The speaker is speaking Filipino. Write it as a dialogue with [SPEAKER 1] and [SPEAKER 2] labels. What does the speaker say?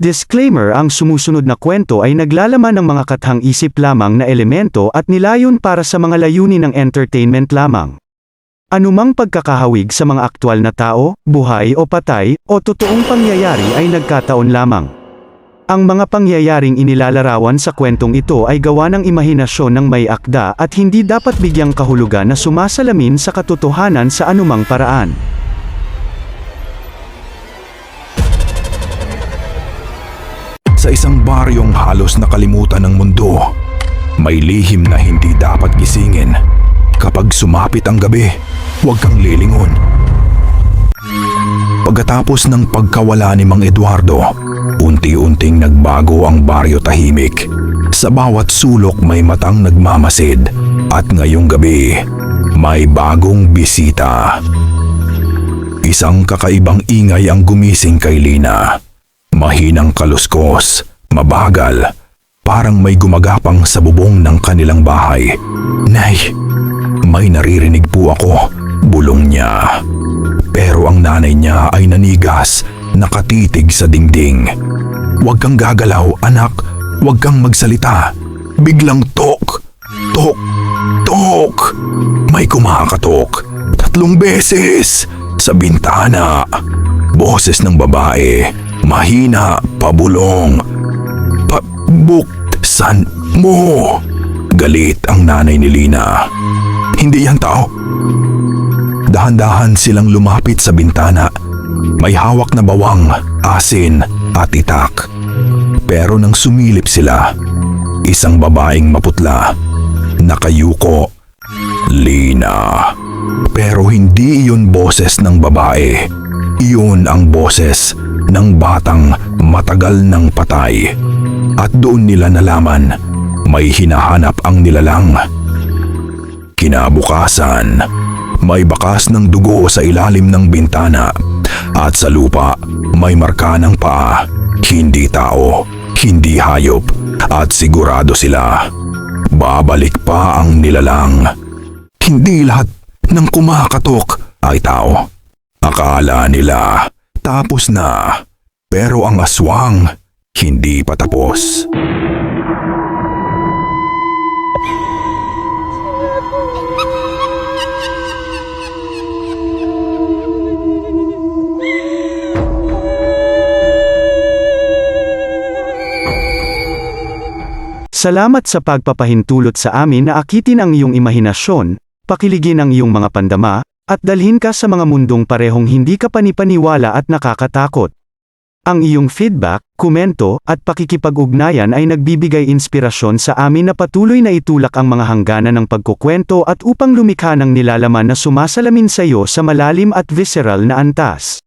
[SPEAKER 1] Disclaimer: ang sumusunod na kwento ay naglalaman ng mga kathang-isip lamang na elemento at nilayon para sa mga layunin ng entertainment lamang. Anumang pagkakahawig sa mga aktwal na tao, buhay o patay, o totoong pangyayari ay nagkataon lamang. Ang mga pangyayaring inilalarawan sa kwentong ito ay gawa ng imahinasyon ng may akda at hindi dapat bigyang kahulugan na sumasalamin sa katotohanan sa anumang paraan.
[SPEAKER 2] Sa isang baryong halos nakalimutan ng mundo, may lihim na hindi dapat gisingin. Kapag sumapit ang gabi, huwag kang lilingon. Pagkatapos ng pagkawala ni Mang Eduardo, unti-unting nagbago ang baryo tahimik. Sa bawat sulok may matang nagmamasid, at ngayong gabi, may bagong bisita. Isang kakaibang ingay ang gumising kay Lina. Mahinang kaluskos, mabagal, parang may gumagapang sa bubong ng kanilang bahay. "Nay, may naririnig po ako," bulong niya. Pero ang nanay niya ay nanigas, nakatitig sa dingding. "Huwag kang gagalaw, anak. Huwag kang magsalita." Biglang tok, tok, tok. May kumakatok 3 beses sa bintana. Boses ng babae, mahina, pabulong. "Buksan mo!" Galit ang nanay ni Lina. "Hindi yan tao." Dahan-dahan silang lumapit sa bintana. May hawak na bawang, asin at itak. Pero nang sumilip sila, isang babaeng maputla, nakayuko. Lina. Pero hindi iyon boses ng babae. Iyon ang boses ng batang matagal nang patay. At doon nila nalaman, may hinahanap ang nilalang. Kinabukasan, may bakas ng dugo sa ilalim ng bintana, at sa lupa may marka ng paa. Hindi tao, hindi hayop, at sigurado sila, babalik pa ang nilalang. Hindi lahat ng kumakatok ay tao. Akala nila tapos na, pero ang aswang hindi pa tapos.
[SPEAKER 1] Salamat sa pagpapahintulot sa amin na akitin ang iyong imahinasyon, pakiligin ang iyong mga pandama, at dalhin ka sa mga mundong parehong hindi ka panipaniwala at nakakatakot. Ang iyong feedback, komento, at pakikipag-ugnayan ay nagbibigay inspirasyon sa amin na patuloy na itulak ang mga hangganan ng pagkukwento at upang lumikha ng nilalaman na sumasalamin sa iyo sa malalim at visceral na antas.